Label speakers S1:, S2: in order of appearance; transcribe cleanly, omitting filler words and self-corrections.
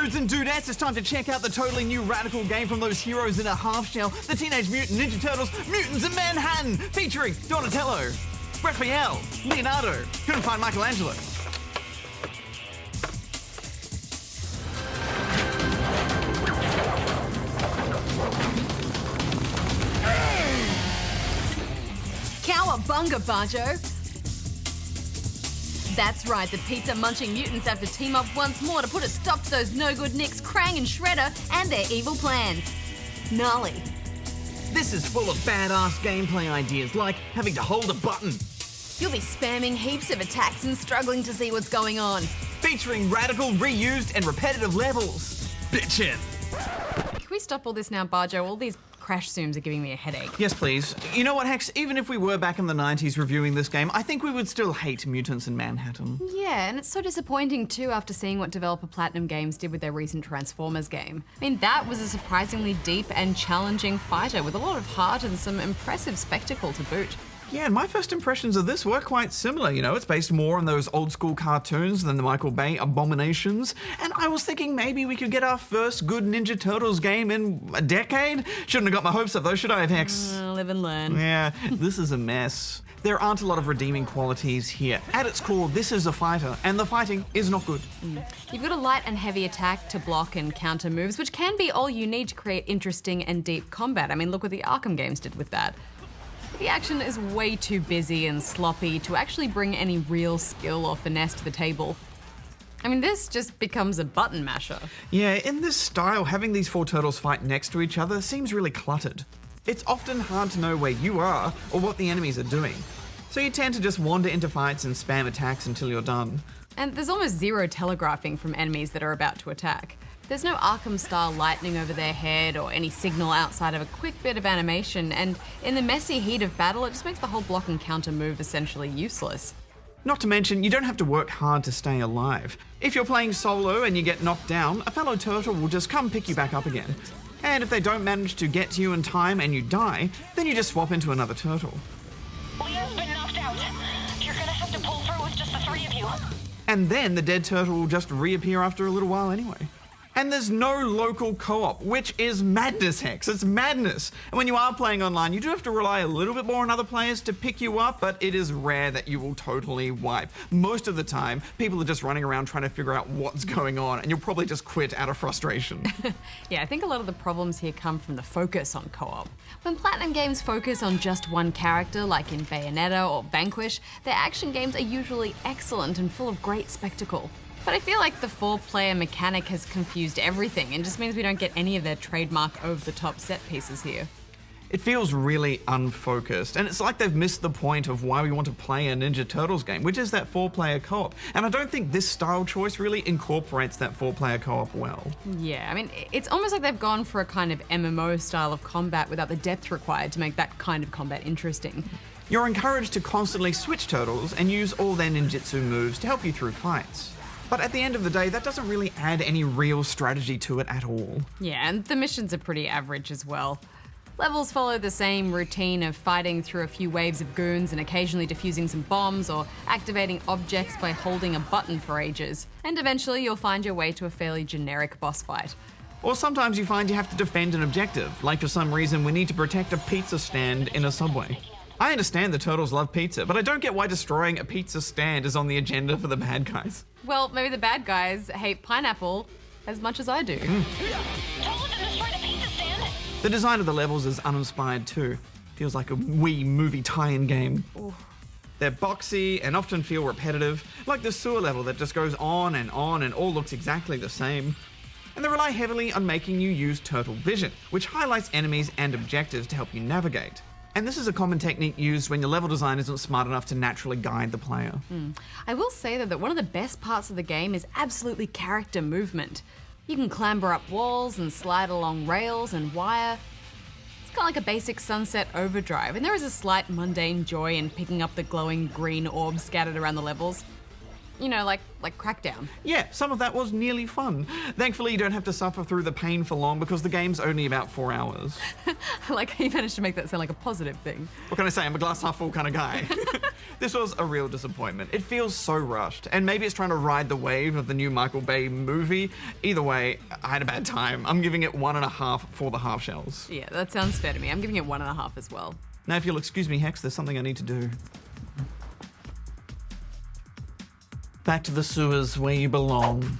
S1: Dudes and dudettes, it's time to check out the totally new radical game from those heroes in a half shell, the Teenage Mutant Ninja Turtles, Mutants in Manhattan, featuring Donatello, Raphael, Leonardo, couldn't find Michelangelo.
S2: Cowabunga, Banjo! That's right, the pizza-munching mutants have to team up once more to put a stop to those no-good Nicks, Krang and Shredder and their evil plans. Gnarly.
S1: This is full of badass gameplay ideas, like having to hold a button.
S2: You'll be spamming heaps of attacks and struggling to see what's going on.
S1: Featuring radical, reused and repetitive levels. Bitchin'.
S2: Can we stop all this now, Barjo? All these crash zooms are giving me a headache.
S1: Yes, please. You know what, Hex? Even if we were back in the 90s reviewing this game, I think we would still hate Mutants in Manhattan.
S2: Yeah, and it's so disappointing too after seeing what developer Platinum Games did with their recent Transformers game. I mean, that was a surprisingly deep and challenging fighter with a lot of heart and some impressive spectacle to boot.
S1: Yeah, and my first impressions of this were quite similar. You know, it's based more on those old school cartoons than the Michael Bay abominations. And I was thinking maybe we could get our first good Ninja Turtles game in a decade. Shouldn't have got my hopes up though, should I have, Hex?
S2: Live and learn.
S1: Yeah, this is a mess. There aren't a lot of redeeming qualities here. At its core, this is a fighter, and the fighting is not good.
S2: You've got a light and heavy attack to block and counter moves, which can be all you need to create interesting and deep combat. I mean, look what the Arkham games did with that. The action is way too busy and sloppy to actually bring any real skill or finesse to the table. I mean, this just becomes a button masher.
S1: Yeah, in this style, having these four turtles fight next to each other seems really cluttered. It's often hard to know where you are or what the enemies are doing. So you tend to just wander into fights and spam attacks until you're done.
S2: And there's almost zero telegraphing from enemies that are about to attack. There's no Arkham-style lightning over their head or any signal outside of a quick bit of animation, and in the messy heat of battle, it just makes the whole block and counter move essentially useless.
S1: Not to mention, you don't have to work hard to stay alive. If you're playing solo and you get knocked down, a fellow turtle will just come pick you back up again. And if they don't manage to get to you in time and you die, then you just swap into another turtle.
S3: Leo's been knocked out. You're gonna have to pull through with just the three of you.
S1: And then the dead turtle will just reappear after a little while anyway. And there's no local co-op, which is madness, Hex. It's madness. And when you are playing online, you do have to rely a little bit more on other players to pick you up, but it is rare that you will totally wipe. Most of the time, people are just running around trying to figure out what's going on, and you'll probably just quit out of frustration.
S2: Yeah, I think a lot of the problems here come from the focus on co-op. When Platinum Games focus on just one character, like in Bayonetta or Vanquish, their action games are usually excellent and full of great spectacle. But I feel like the four-player mechanic has confused everything and just means we don't get any of their trademark over-the-top set pieces here.
S1: It feels really unfocused, and it's like they've missed the point of why we want to play a Ninja Turtles game, which is that four-player co-op. And I don't think this style choice really incorporates that four-player co-op well.
S2: Yeah, I mean, it's almost like they've gone for a kind of MMO style of combat without the depth required to make that kind of combat interesting.
S1: You're encouraged to constantly switch turtles and use all their ninjutsu moves to help you through fights. But at the end of the day, that doesn't really add any real strategy to it at all.
S2: Yeah, and the missions are pretty average as well. Levels follow the same routine of fighting through a few waves of goons and occasionally defusing some bombs or activating objects by holding a button for ages. And eventually you'll find your way to a fairly generic boss fight.
S1: Or sometimes you find you have to defend an objective, like for some reason we need to protect a pizza stand in a subway. I understand the turtles love pizza, but I don't get why destroying a pizza stand is on the agenda for the bad guys.
S2: Well, maybe the bad guys hate pineapple as much as I do.
S3: Told them to destroy the pizza stand.
S1: The design of the levels is uninspired too. Feels like a wee movie tie-in game.
S2: Ooh.
S1: They're boxy and often feel repetitive, like the sewer level that just goes on and all looks exactly the same. And they rely heavily on making you use turtle vision, which highlights enemies and objectives to help you navigate. And this is a common technique used when your level design isn't smart enough to naturally guide the player.
S2: I will say though that one of the best parts of the game is absolutely character movement. You can clamber up walls and slide along rails and wire. It's kind of like a basic Sunset Overdrive, and there is a slight mundane joy in picking up the glowing green orbs scattered around the levels. You know, like Crackdown.
S1: Yeah, some of that was nearly fun. Thankfully, you don't have to suffer through the pain for long because the game's only about 4 hours.
S2: I like how you managed to make that sound like a positive thing.
S1: What can I say? I'm a glass half full kind of guy. This was a real disappointment. It feels so rushed, and maybe it's trying to ride the wave of the new Michael Bay movie. Either way, I had a bad time. I'm giving it 1.5 for the half shells.
S2: Yeah, that sounds fair to me. I'm giving it 1.5 as well.
S1: Now, if you'll excuse me, Hex, there's something I need to do. Back to the sewers where you belong.